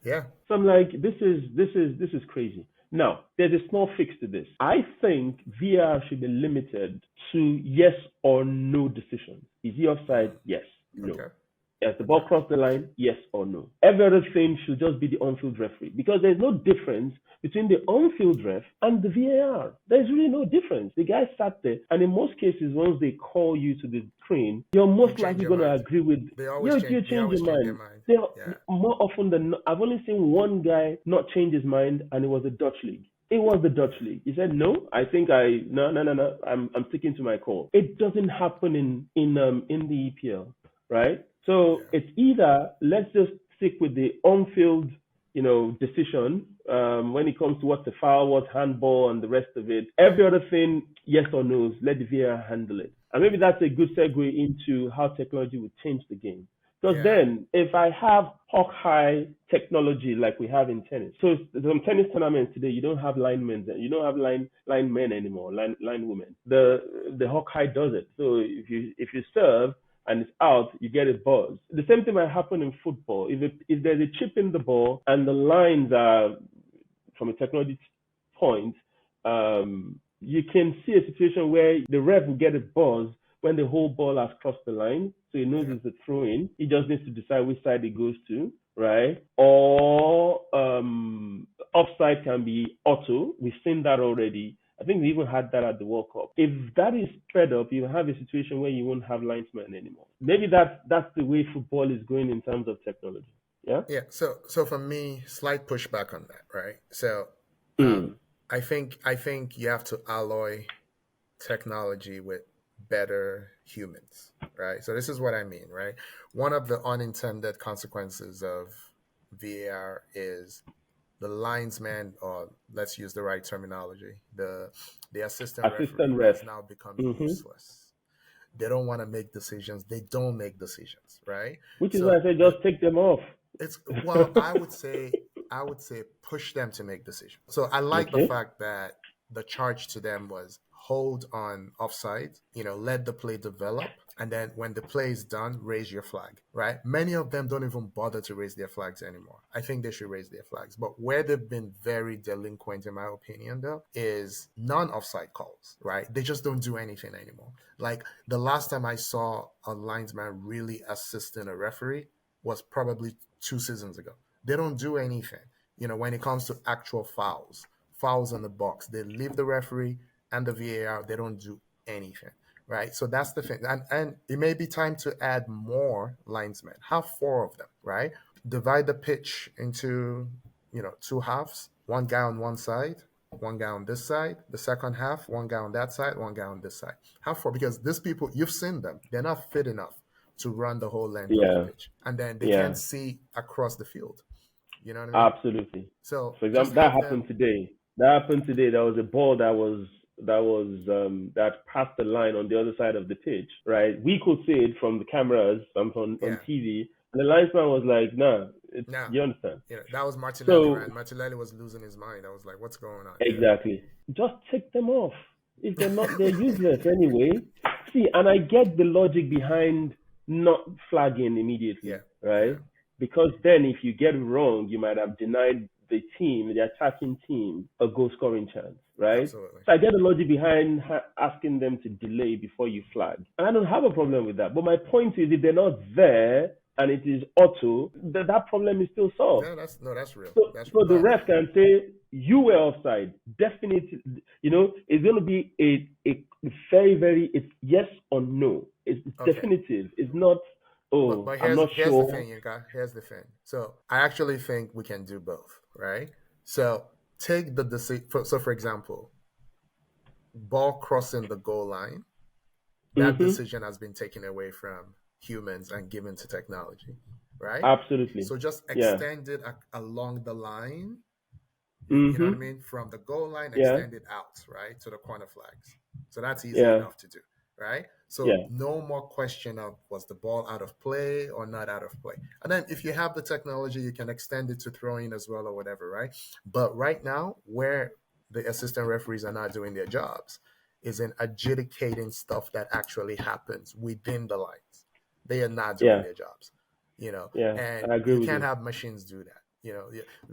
So I'm like, this is crazy. Now, there's a small fix to this. I think VAR should be limited to yes or no decisions. Is he offside? Yes. No. Okay. Has the ball crossed the line? Yes or no. Every other thing should just be the on-field referee because there's no difference between the on-field ref and the VAR. There's really no difference. The guy sat there, and in most cases, once they call you to the screen, you're most likely going to agree with. You change your mind. More often than not, I've only seen one guy not change his mind, and it was the Dutch League. It was the Dutch League. He said, no, I'm sticking to my call. It doesn't happen in the EPL, right? So it's either let's just stick with the on-field, decision when it comes to what's the foul, what's handball, and the rest of it. Every other thing, yes or no, let the VAR handle it. And maybe that's a good segue into how technology would change the game. Because then, if I have hawk-high technology like we have in tennis, so some tennis tournaments today, you don't have linemen, you don't have linemen anymore, line women. The hawk-high does it. So if you serve and it's out, you get a buzz. The same thing might happen in football. If there's a chip in the ball and the lines are, from a technology point, you can see a situation where the ref will get a buzz when the whole ball has crossed the line. So he knows it's a throw-in. He just needs to decide which side it goes to, right? Or offside can be auto. We've seen that already. I think we even had that at the World Cup. If that is spread up, you have a situation where you won't have linesmen anymore. Maybe that's the way football is going in terms of technology. Yeah. So for me, slight pushback on that, right? So I think you have to alloy technology with better humans, right? So this is what I mean, right? One of the unintended consequences of VAR is the linesman, or let's use the right terminology, the assistant referee Assistant ref. has now become Mm-hmm. useless. They don't want to make decisions. They don't make decisions, right? Which is why So I said just take them off. it's well, I would say push them to make decisions. So I like the Okay. fact that the charge to them was hold on offside, let the play develop, and then when the play is done, raise your flag, right? Many of them don't even bother to raise their flags anymore. I think they should raise their flags. But where they've been very delinquent, in my opinion, though, is non-offside calls, right? They just don't do anything anymore. Like the last time I saw a linesman really assisting a referee was probably 2 seasons ago. They don't do anything, when it comes to actual fouls in the box. They leave the referee and the VAR, they don't do anything, right? So that's the thing. And it may be time to add more linesmen. Have four of them, right? Divide the pitch into, two halves, one guy on one side, one guy on this side, the second half, one guy on that side, one guy on this side. Have four, because these people, you've seen them, they're not fit enough to run the whole length of the Yeah. pitch. And then they Yeah. can't see across the field. You know what I mean? Absolutely. So For just example, that have happened them. today. There was a ball that passed the line on the other side of the pitch. Right. We could see it from the cameras on Yeah. TV. And the linesman was like, "Nah, Now, you understand." that was Martinelli, So man. Martinelli was losing his mind. I was like, what's going on? exactly. Just take them off. If they're useless anyway. See, and I get the logic behind not flagging immediately, Yeah. right? Yeah. Because then if you get it wrong, you might have denied the attacking team, a goal scoring chance, right? Absolutely. So I get the logic behind asking them to delay before you flag. And I don't have a problem with that. But my point is, if they're not there and it is auto, that problem is still solved. Yeah, that's real. So, That's so the but ref can say you were offside. Definitely, it's going to be a very, very, it's yes or no. It's okay. definitive. It's not, But I'm not here's sure. the thing, Yinka. Here's the thing. So I actually think we can do both, right? So take the decision. So for example, ball crossing the goal line, that Mm-hmm. decision has been taken away from humans and given to technology, right? Absolutely. So just Yeah. extend it along the line. You know what I Mm-hmm. mean? From the goal line, Yeah. extend it out, right, to the corner flags. So that's easy Yeah. enough to do, right? So Yeah. no more question of was the ball out of play or not out of play. And then if you have the technology, you can extend it to throwing as well or whatever, right? But right now, where the assistant referees are not doing their jobs is in adjudicating stuff that actually happens within the lines. They are not doing Yeah. their jobs, Yeah. and I agree you with can't you. have machines do that.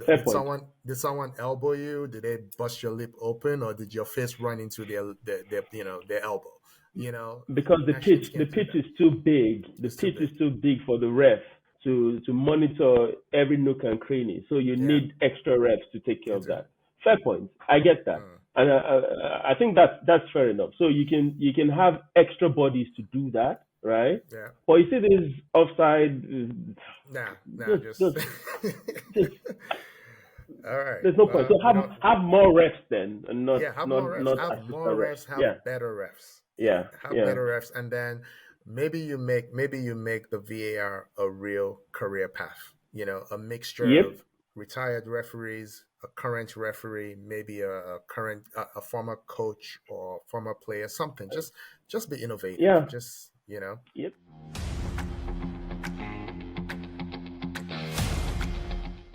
Fair Did point. someone elbow you? Did they bust your lip open, or did your face run into their elbow? Because Machines the can't do pitch that. is too big. The It's too pitch is big. too big for the ref to monitor every nook and cranny. So you Yeah, need extra reps to take care you of do. that. Fair point. I get that, Mm. and I think that's fair enough. So you can have extra bodies to do that, right? Yeah. But you see this offside, Nah, just just All right. there's no point. Well, So have more refs then, and yeah, have more refs. not Have more assistant refs. refs. Have Yeah, better refs. Yeah, yeah, have yeah, better refs, and then maybe you make the VAR a real career path. A mixture yep, of retired referees, a current referee, maybe a current a former coach or former player, something. Just be innovative. yeah, Just. yep.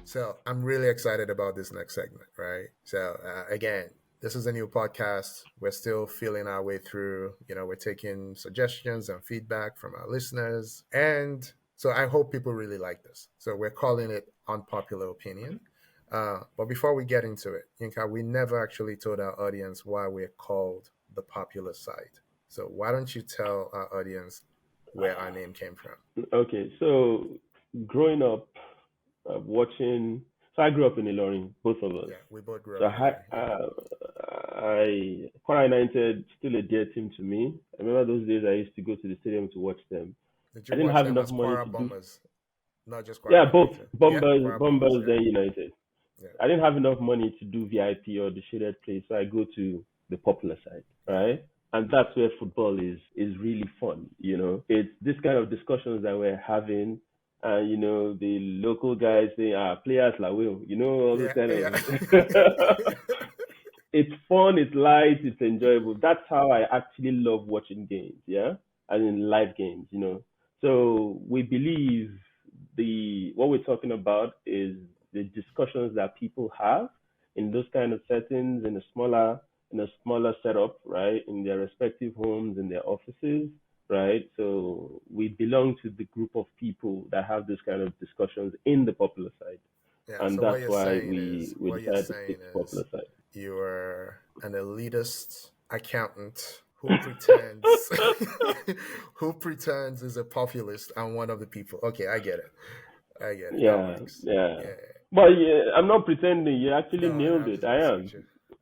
So I'm really excited about this next segment, right? So again, this is a new podcast. We're still feeling our way through. We're taking suggestions and feedback from our listeners, and so I hope people really like this. So we're calling it Unpopular Opinion. But before we get into it, Yinka, we never actually told our audience why we're called the popular side. So why don't you tell our audience where our name came from? Okay, so growing up, watching. So I grew up in Ilorin, both of us. Yeah, we both grew So up in Ilorin. Yeah. Kwara United still a dear team to me. I remember those days I used to go to the stadium to watch them. Did I you didn't watch have them enough as money Quara to do. Bombers? Not just Yeah, Quara both United. Yeah, Bombers, Quara Bombers. Yeah, then United. yeah, I didn't have enough money to do VIP or the shaded place, so I go to the popular side, yeah. right? And that's where football is really fun. It's this kind of discussions that we're having. and the local guys say, players like will, all this kind of. It's fun, it's light, it's enjoyable. That's how I actually love watching games, yeah, and in live games. So we believe what we're talking about is the discussions that people have in those kind of settings in a smaller setup, right, in their respective homes, in their offices, right? So we belong to the group of people that have this kind of discussions in the popular side. Yeah, and so that's why we decided to stick to popular side. You're an elitist accountant who pretends who pretends is a populist and one of the people. Okay, I get it. Yeah, yeah. But I'm not pretending. You actually nailed it. I am.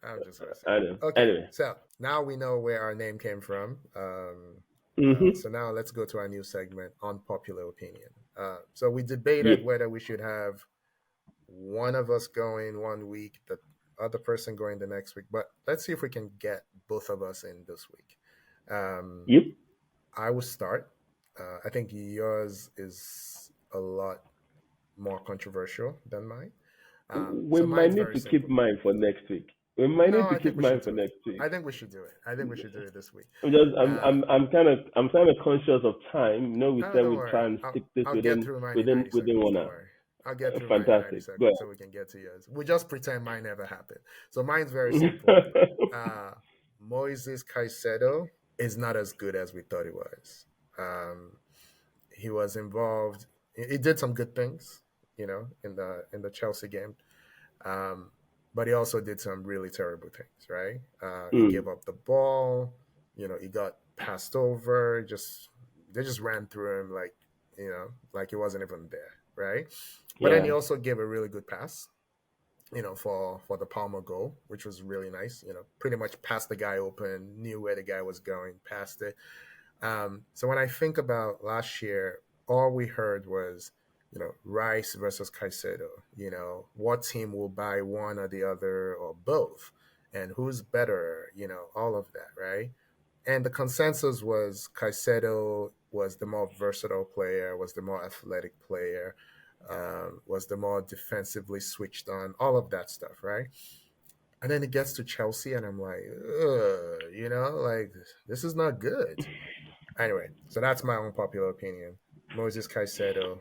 I'm just I know. Okay, anyway. So now we know where our name came from. So now let's go to our new segment, Unpopular Opinion. So we debated whether we should have one of us going 1 week, the other person going the next week. But let's see if we can get both of us in this week. I will start. I think yours is a lot more controversial than mine. We might need to keep mine for next week. We might need to keep mine for next week. I think we should do it. I think we should do it this week. I'm kind of conscious of time. We said we'd try and stick this within 1 hour. I'll get through fantastic. Mine so we can get to yours. We just pretend mine never happened. So mine's very simple. Moises Caicedo is not as good as we thought he was. He was involved. He did some good things, in the Chelsea game. But he also did some really terrible things, right? He gave up the ball. He got passed over. They just ran through him like he wasn't even there, right? But then he also gave a really good pass, for the Palmer goal, which was really nice. Pretty much passed the guy open, knew where the guy was going, passed it. So when I think about last year, all we heard was, Rice versus Caicedo. What team will buy one or the other or both, and who's better? All of that, right? And the consensus was Caicedo was the more versatile player, was the more athletic player, was the more defensively switched on, all of that stuff, right? And then it gets to Chelsea, and I'm like, this is not good. Anyway, so that's my own popular opinion. Moises Caicedo,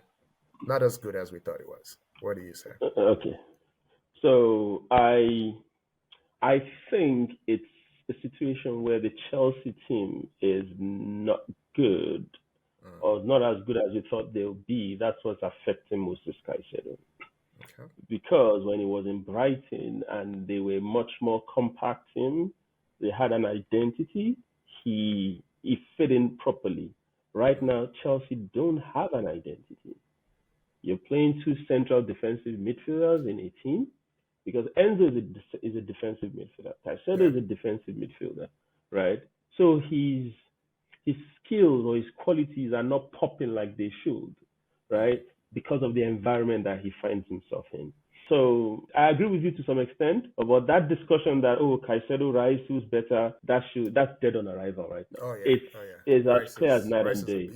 not as good as we thought it was. What do you say? Okay. So I think it's a situation where the Chelsea team is not good or not as good as you thought they'll be. That's what's affecting Moises Caicedo. Okay. Because when he was in Brighton and they were much more compact team, they had an identity, he fit in properly. Right now, Chelsea don't have an identity. You're playing two central defensive midfielders in a team because Enzo is a defensive midfielder. Caicedo is a defensive midfielder, right? So his skills or his qualities are not popping like they should, right? Because of the environment that he finds himself in. So I agree with you to some extent about that discussion that Caicedo, Rice, who's better? That's dead on arrival right now. It's as clear as night and day.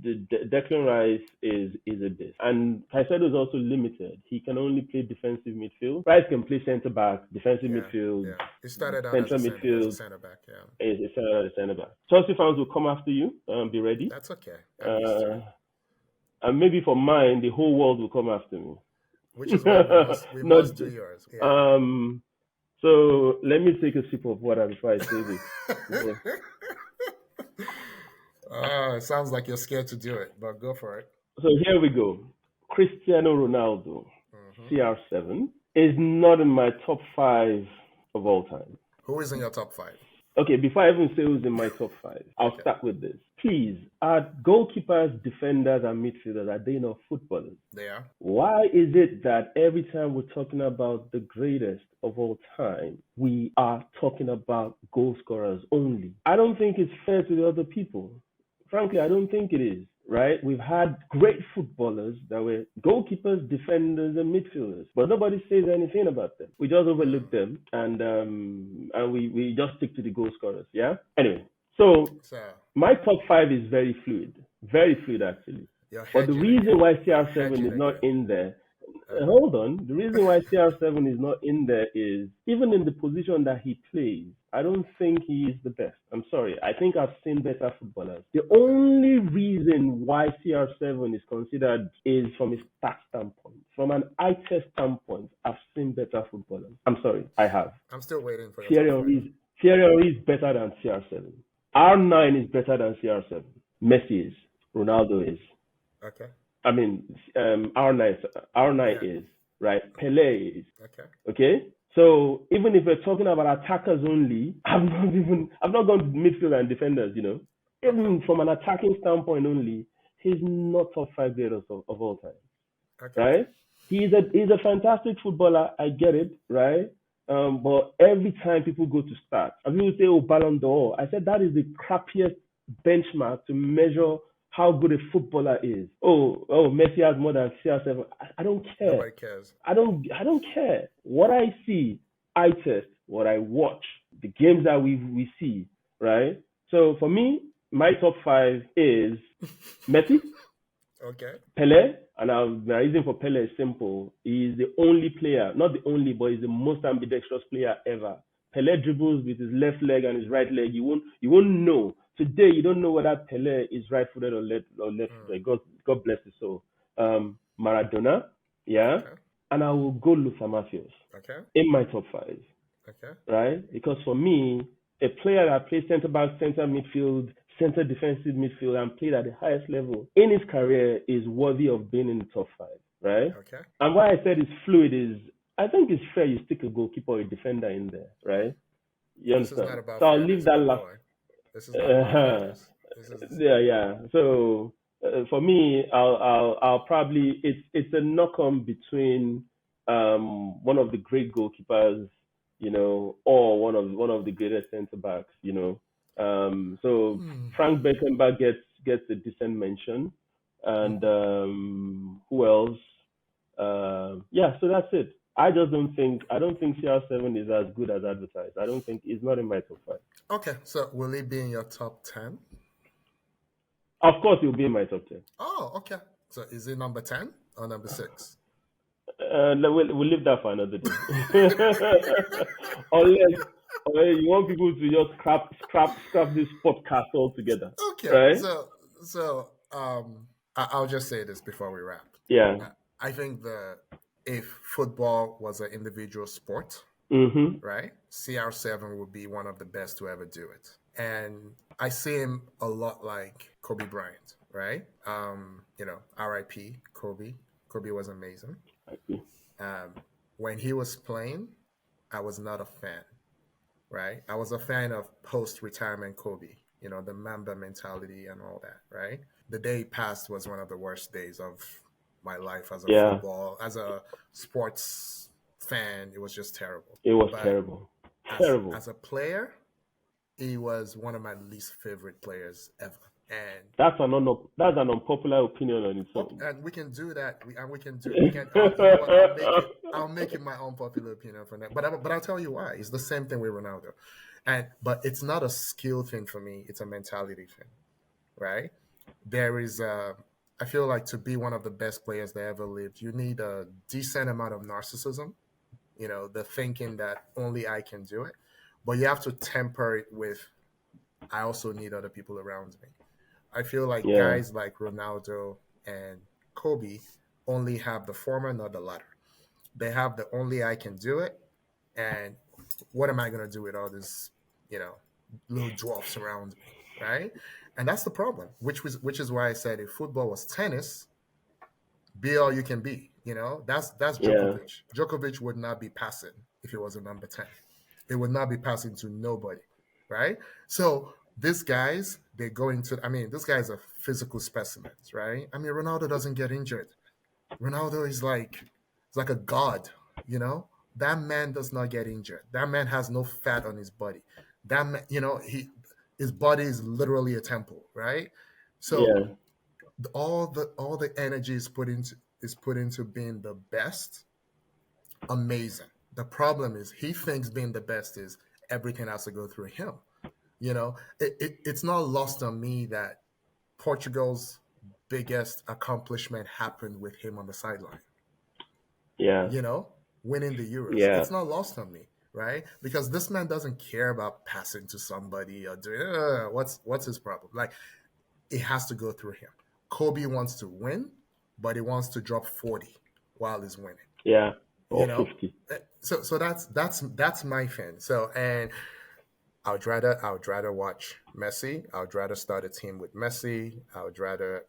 Declan Rice is a beast, and Caicedo is also limited. He can only play defensive midfield. Rice can play centre back, defensive midfield. Yeah. He started out central as midfield, centre back. Yeah, he started out as centre back. Chelsea fans will come after you. Be ready. That's okay. And maybe for mine, the whole world will come after me. Which is why we must do yours. Yeah. So let me take a sip of water before I say this. It sounds like you're scared to do it, but go for it. So here we go. Cristiano Ronaldo, CR7, is not in my top 5 of all time. Who is in your top 5? Okay, before I even say who's in my top 5, I'll start with this. Please, are goalkeepers, defenders, and midfielders, are they not footballers? They are. Why is it that every time we're talking about the greatest of all time, we are talking about goal scorers only? I don't think it's fair to the other people. Frankly, I don't think it is. Right? We've had great footballers that were goalkeepers, defenders, and midfielders, but nobody says anything about them. We just overlook them, and we just stick to the goal scorers. Yeah. Anyway, so my top 5 is very fluid actually. But the reason why CR7 is not in there, hold on. The reason why CR7 is not in there is even in the position that he plays, I don't think he is the best. I'm sorry. I think I've seen better footballers. The only reason why CR7 is considered is from a stat standpoint. From an eye test standpoint, I've seen better footballers. I'm sorry. I have. I'm still waiting for Thierry Henry is better than CR7. R9 is better than CR7. Messi is. Ronaldo is. Okay. I mean, R9 is, right? Pele is. Okay. So even if we're talking about attackers only, I've not gone to midfield and defenders, you know. Even from an attacking standpoint only, he's not top 5 greatest of all time. Right? He's a fantastic footballer, I get it, right? But every time people go to start, and people say, oh, Ballon d'Or, I said that is the crappiest benchmark to measure how good a footballer is. Oh, Messi has more than CR7. I don't care. Nobody cares. I don't care. What I see, I test. What I watch, the games that we see, right? So for me, my top 5 is Messi, Pele, and the reason for Pele is simple. He's the only player, not the only, but he's the most ambidextrous player ever. Pele dribbles with his left leg and his right leg. You won't know. Today, you don't know whether Pele is right-footed or left-footed. God bless his soul. Maradona, and I will go Lothar Matthäus in my top 5. Right? Because for me, a player that plays centre-back, centre midfield, centre defensive midfield, and played at the highest level in his career is worthy of being in the top 5. Right? And why I said it's fluid is, I think it's fair you stick a goalkeeper or a defender in there, right? You understand? So I'll leave that last. This is yeah. So for me, I'll probably it's a knock-on between one of the great goalkeepers, you know, or one of the greatest centre backs, you know. So Frank Beckenbauer gets a decent mention, and who else? So that's it. I don't think CR7 is as good as advertised. I don't think he's not in my top 5. Okay, so will he be in your top 10? Of course, he'll be in my top 10. Oh, okay. So is he number 10 or number 6? We'll leave that for another day. Unless you want people to just scrap this podcast altogether. Okay, right? So I'll just say this before we wrap. Yeah. I think if football was an individual sport, right, CR7 would be one of the best to ever do it. And I see him a lot like Kobe Bryant, right? You know, R.I.P. Kobe. Kobe was amazing. When he was playing, I was not a fan, right? I was a fan of post-retirement Kobe, you know, the Mamba mentality and all that, right? The day he passed was one of the worst days of my life as a sports fan. It was just terrible. It was terrible. As a player, he was one of my least favorite players ever. And that's an unpopular opinion on its own. And we can do that. I'll make it my unpopular opinion for that. But I'll tell you why. It's the same thing with Ronaldo. But it's not a skill thing for me. It's a mentality thing, right? There is I feel like to be one of the best players that ever lived, you need a decent amount of narcissism, you know, the thinking that only I can do it. But you have to temper it with, I also need other people around me. I feel like guys like Ronaldo and Kobe only have the former, not the latter. They have the only I can do it. And what am I going to do with all this, you know, little dwarfs around me, right? And that's the problem, which is why I said if football was tennis, be all you can be. You know, that's Djokovic. Djokovic would not be passing if he was a number 10. It would not be passing to nobody, right? So these guys, they go into, these guys are physical specimens, right? I mean, Ronaldo doesn't get injured. Ronaldo is like a god, you know? That man does not get injured. That man has no fat on his body. That man, you know, his body is literally a temple, right? So all the energy is put into being the best. Amazing. The problem is he thinks being the best is everything has to go through him. You know, it's not lost on me that Portugal's biggest accomplishment happened with him on the sideline. Yeah. Winning the Euros. Yeah. It's not lost on me, right? Because this man doesn't care about passing to somebody or doing what's his problem. Like, it has to go through him. Kobe wants to win, but he wants to drop 40 while he's winning. Yeah. Or 50. So that's my fan. So, and I would rather watch Messi. I would rather start a team with Messi. I would rather.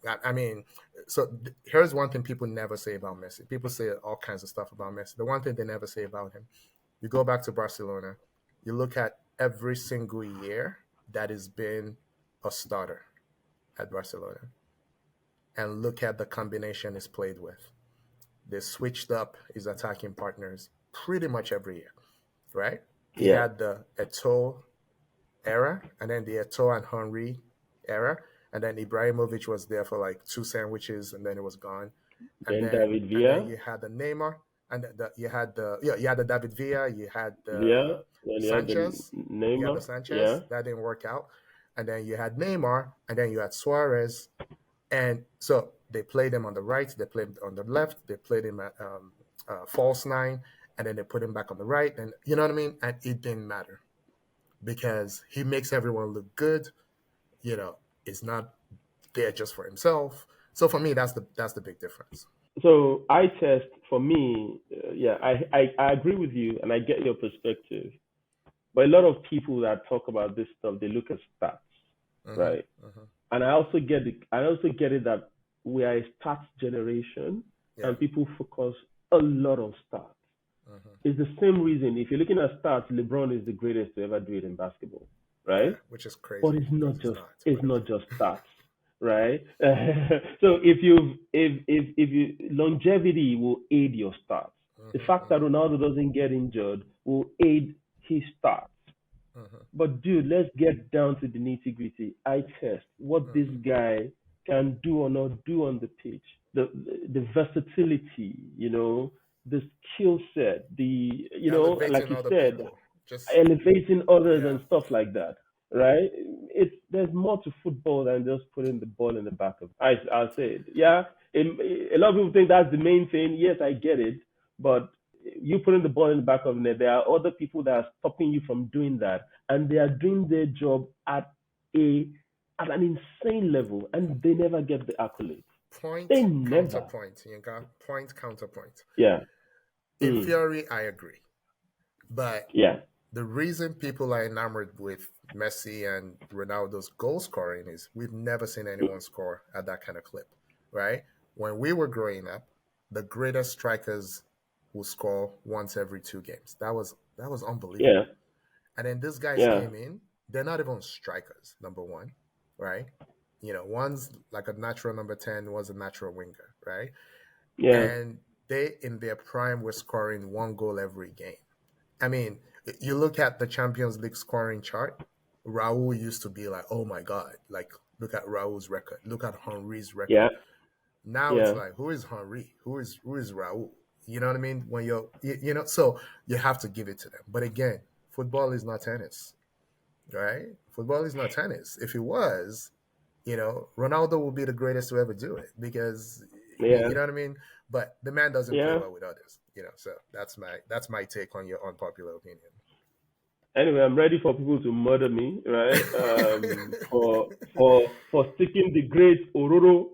Here's one thing people never say about Messi. People say all kinds of stuff about Messi. The one thing they never say about him, you go back to Barcelona, you look at every single year that has been a starter at Barcelona, and look at the combination he's played with. They switched up his attacking partners pretty much every year, right? He had the Eto'o era, and then the Eto'o and Henry era, and then Ibrahimovic was there for like 2 sandwiches, and then it was gone. And then David Villa. And then you had the Neymar, and you had the David Villa, you had the Sanchez, Neymar. You had the Sanchez. That didn't work out, and then you had Neymar, and then you had Suarez, and so they played him on the right, they played him on the left, they played him at false 9, and then they put him back on the right, and you know what I mean, and it didn't matter. Because he makes everyone look good, is not there just for himself. So for me, that's the big difference. So eye test for me, I agree with you, and I get your perspective. But a lot of people that talk about this stuff, they look at stats, right? And I also get it. That we are a stats generation, and people focus a lot on stats. It's the same reason. If you're looking at stats, LeBron is the greatest to ever do it in basketball, right? Which is crazy. But it's not just stats, right? So if longevity will aid your stats. The fact that Ronaldo doesn't get injured will aid his stats. But dude, let's get down to the nitty gritty. I test what this guy can do or not do on the pitch. The versatility, the skill set, like you said, elevating others and stuff like that, right? There's more to football than just putting the ball in the back of. I'll say it. Yeah, a lot of people think that's the main thing. Yes, I get it, but you putting the ball in the back of the net, there are other people that are stopping you from doing that, and they are doing their job at an insane level, and they never get the accolades. Point counterpoint, Yinka. Point counterpoint. Yeah. In theory, I agree. But the reason people are enamored with Messi and Ronaldo's goal scoring is we've never seen anyone score at that kind of clip, right? When we were growing up, the greatest strikers will score once every 2 games. That was unbelievable. Yeah. And then these guys came in, they're not even strikers, number one, right? One's like a natural number 10, one's a natural winger, right? Yeah. And they, in their prime, were scoring 1 goal every game. I mean, you look at the Champions League scoring chart, Raul used to be like, oh my God, like, look at Raul's record. Look at Henry's record. Yeah. Now it's like, who is Henry? Who is Raul? You know what I mean? When so you have to give it to them. But again, football is not tennis, right? Football is not tennis. If it was, Ronaldo will be the greatest to ever do it because, you know what I mean? But the man doesn't play well with others, So that's my take on your unpopular opinion. Anyway, I'm ready for people to murder me, right? For sticking the great Ororo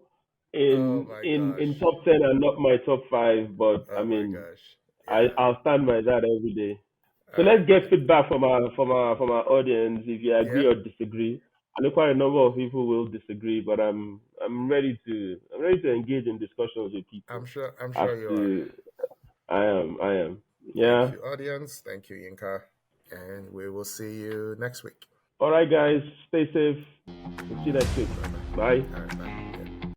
in top 10 and not my top 5. But I'll stand by that every day. So let's get feedback from our audience if you agree or disagree. I know quite a number of people will disagree, but I'm ready to engage in discussions with people. I'm sure you are. I am. Yeah. Thank you, audience. Thank you, Yinka. And we will see you next week. All right, guys. Stay safe. We'll see you next week. Bye. All right, bye.